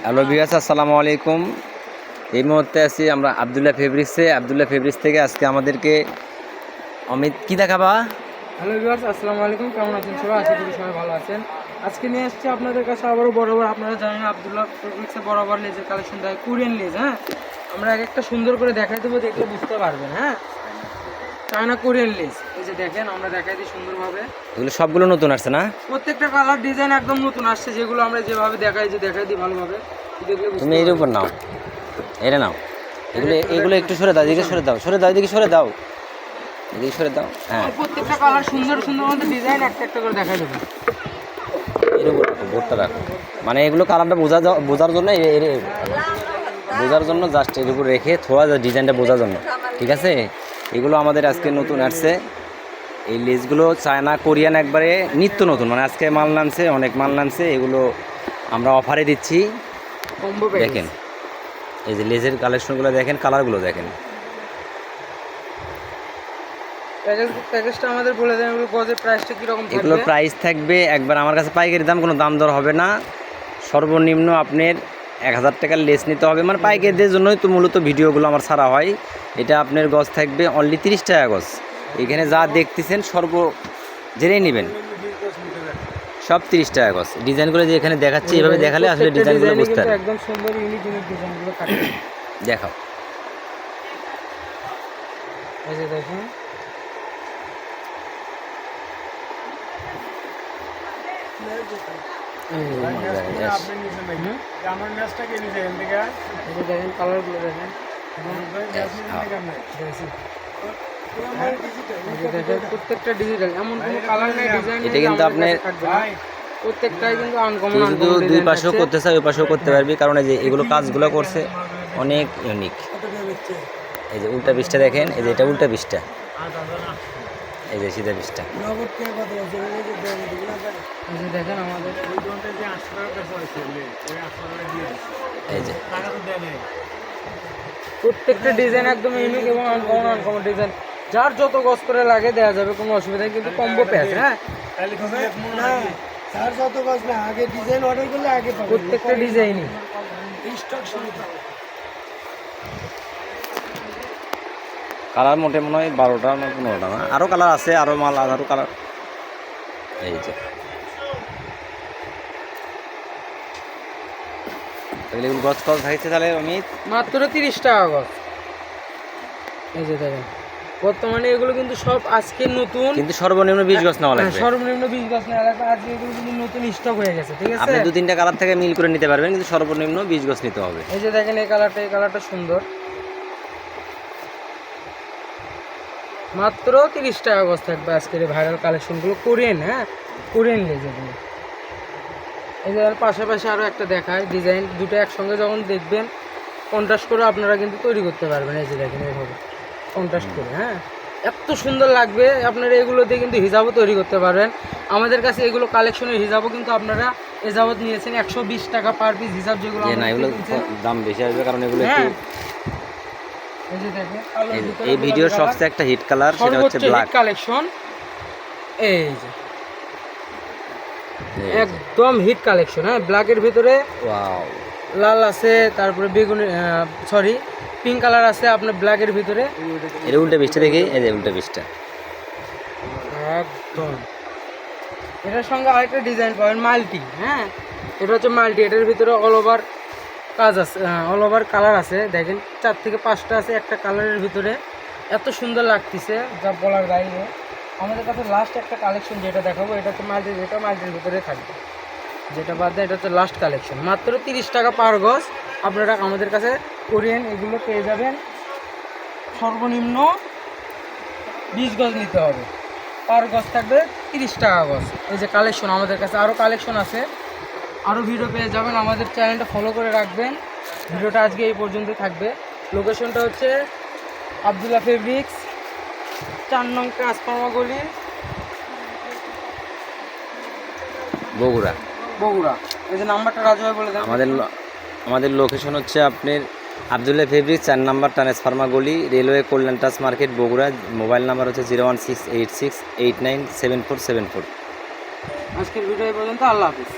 Hello viewers, আসসালামু আলাইকুম। এই মুহূর্তে আছি আমরা আবদুল্লাহ ফেব্রিক্স থেকে। আজকে আমাদেরকে অমিত কি দেখাবা? হ্যালো ভিউয়ার্স, আসসালামু আলাইকুম। কেমন আছেন সবাই? আশা করি সবাই ভালো আছেন। আজকে নিয়ে এসেছি আপনাদের কাছে আবারও বরাবর, আপনারা জানেন আবদুল্লাহ ফেব্রিক্সে বরাবর লেজের কালেকশন দেয়, কোরিয়ান লেজ। হ্যাঁ, আমরা এক একটা সুন্দর করে দেখাই দেবো, দেখলে বুঝতে পারবেন। হ্যাঁ, চায়না কোরিয়ান লেজ, এই যে দেখেন আমরা দেখাই দিই সুন্দরভাবে। এগুলো সবগুলো নতুন আসছে না? প্রত্যেকটা কালার ডিজাইন একদম নতুন আসছে, যেগুলো আমরা যেভাবে দেখাই দিই ভালোভাবে, দেখলে তুমি এর উপর নাও, এটা নাও। এগুলো এগুলো একটু সরে দাও, এদিকে সরে দাও, এদিকে সরে দাও, এদিকে সরে দাও। হ্যাঁ, প্রত্যেকটা কালার সুন্দর সুন্দর মধ্যে ডিজাইন একটা একটা করে দেখাই দেবো। এর উপর রাখো, বোর্ডটা রাখো, মানে এগুলো কালারটা বোঝার জন্য বোঝার জন্য জাস্ট এর উপর রেখে থোড়া ডিজাইনটা বোঝার জন্য, ঠিক আছে? এগুলো আমাদের আজকে নতুন আসছে। এই লেসগুলো চায়না কোরিয়ান একবারে নিত্য নতুন, মানে আজকে মাল নামছে, অনেক মাল নামছে। এগুলো আমরা অফারে দিচ্ছি। দেখেন এই যে লেজের কালেকশনগুলো দেখেন, কালারগুলো দেখেন। প্যাকেজটা আমাদের বলে দেন, এগুলো গজের প্রাইসটা কীরকম থাকবে? এগুলো প্রাইস থাকবে একবার আমার কাছে পাইকারি দাম, কোনো দাম দর হবে না। সর্বনিম্ন আপনার 1000 টাকার লেস নিতে হবে, মানে পাইকারিদের জন্যই তো মূলত ভিডিওগুলো আমার ছাড়া হয়। এটা আপনার গজ থাকবে অনলি 30 টাকা গজ। এখানে যা দেখতেছেন জেনেই নেবেন, সব 30 টাকা গজ। ডিজাইনগুলো যে এখানে দেখাচ্ছি, এইভাবে দেখালে আসলে ডিজাইনগুলো বুঝতে পারবেন। একদম সুন্দর ইউনিক ডিজাইনগুলো কাটে। দেখাও, এই যে দেখুন, দেখেন কালারগুলো দেখেন, প্রত্যেকটা ডিজিটাল, এমন কোনো কালার নেই ডিজাইন। এটা কিন্তু আপনি প্রত্যেকটাই কিন্তু আনকমন। শুধু দুই পাশেও করতে চাই, ওই পাশেও করতে পারবি, কারণ এই যে এগুলো কাজগুলো করছে অনেক ইউনিক। এই যে উল্টা পিসটা দেখেন, এই যে এটা উল্টা পিসটা, এই যে সিধা পিসটা। দেখেন আমাদের এই যে প্রত্যেকটা ডিজাইন একদম ইউনিক এবং আনকমন ডিজাইন। যার যত গজ করে লাগে দেওয়া যাবে, কোনো অসুবিধা নেই, কিন্তু কম্বো প্যাক। হ্যাঁ, প্রত্যেকটা ডিজাইনই কালার মোটে মনে হয় 12টা না 15টা, না আরও কালার আছে, আরও মাল, আরও কালার। এই যে এগুলো গজ কত থাকছে তাহলে অমিত? মাত্র 30 টাকা গজ। এই যে দেখেন, বর্তমানে এগুলো কিন্তু সব আজকে নতুন, কিন্তু সর্বনিম্ন 20 গজ নেওয়া লাগবে। সর্বনিম্ন 20 গজ নেওয়া লাগবে। আজকে এগুলো কিন্তু নতুন স্টক হয়ে গেছে, ঠিক আছে? আপনি 2-3টা কালার থেকে মিল করে নিতে পারবেন, কিন্তু সর্বনিম্ন 20 গজ নিতে হবে। এই যে দেখেন এই কালারটা সুন্দর, মাত্র 30 টাকা গজ থাকবে আজকের এই ভাইরাল কালেকশনগুলো, কোরিয়ান। হ্যাঁ, কোরিয়ান লেজ এগুলো। এই যে পাশাপাশি আরও একটা দেখায় ডিজাইন, দুটো একসঙ্গে যখন দেখবেন কন্ট্রাস্ট করে আপনারা কিন্তু তৈরি করতে পারবেন। এই যে দেখেন এইভাবে কন্ট্রাস্ট করে, হ্যাঁ, এত সুন্দর লাগবে। আপনারা এগুলো দিয়ে কিন্তু হিজাবও তৈরি করতে পারবেন। আমাদের কাছে এগুলো কালেকশনের হিজাবও কিন্তু আপনারা এ যাবৎ নিয়েছেন 120 টাকা পার পিস হিসাব, যেগুলো না এগুলো দাম বেশি আসবে, কারণ এগুলো একটু। এই যে দেখেন এই ভিডিওর সবচেয়ে একটা হিট কালার, সেটা হচ্ছে ব্ল্যাক কালেকশন। এই যে একদম হিট কালেকশন। হ্যাঁ, ব্ল্যাকের ভিতরে ওয়াও, লাল আছে, তারপরে বেগুনি, পিঙ্ক কালার আছে আপনার ব্ল্যাকের ভিতরে। এর উল্টা পিসটা দেখি, এই যে উল্টা পিসটা একদম। এটার সঙ্গে আরেকটা ডিজাইন পাবেন মাল্টি। হ্যাঁ, এটা হচ্ছে মাল্টি, এটার ভিতরে অল ওভার কাজ আছে, অল ওভার কালার আছে। দেখেন 4 থেকে 5টা আছে একটা কালারের ভিতরে, এত সুন্দর লাগতেছে যা বলার বাইরে। আমাদের কাছে লাস্ট একটা কালেকশন যেটা দেখাবো, এটা হচ্ছে মাল্টি, যেটা মাল্টির ভিতরে থাকবে, যেটা বাদ দেয় এটা হচ্ছে লাস্ট কালেকশন। মাত্র 30 টাকা পার গজ আপনারা আমাদের কাছে কোরিয়ান এগুলো পেয়ে যাবেন। সর্বনিম্ন 20 গজ নিতে হবে, পার গজ থাকবে 30 টাকা গজ। এই যে কালেকশন আমাদের কাছে আরও কালেকশন আছে, আরও ভিডিও পেয়ে যাবেন। আমাদের চ্যানেলটা ফলো করে রাখবেন। ভিডিওটা আজকে এই পর্যন্ত থাকবে। লোকেশনটা হচ্ছে আবদুল্লাহ ফেব্রিক্স, 4 নং ট্রান্সফর্মা গলি, বগুড়া। এই যে নাম্বারটা রাজু ভাই বলে দেন। আমাদের লোকেশন হচ্ছে আপনার আবদুল্লাহ ফেব্রিক্স, 4 নম্বর ট্রান্সফর্মা গলি, রেলওয়ে কল্যাণ টাস মার্কেট, বগুড়া। মোবাইল নাম্বার হচ্ছে 01686897474। আজকের ভিডিও এই পর্যন্ত। আল্লাহ হাফিজ।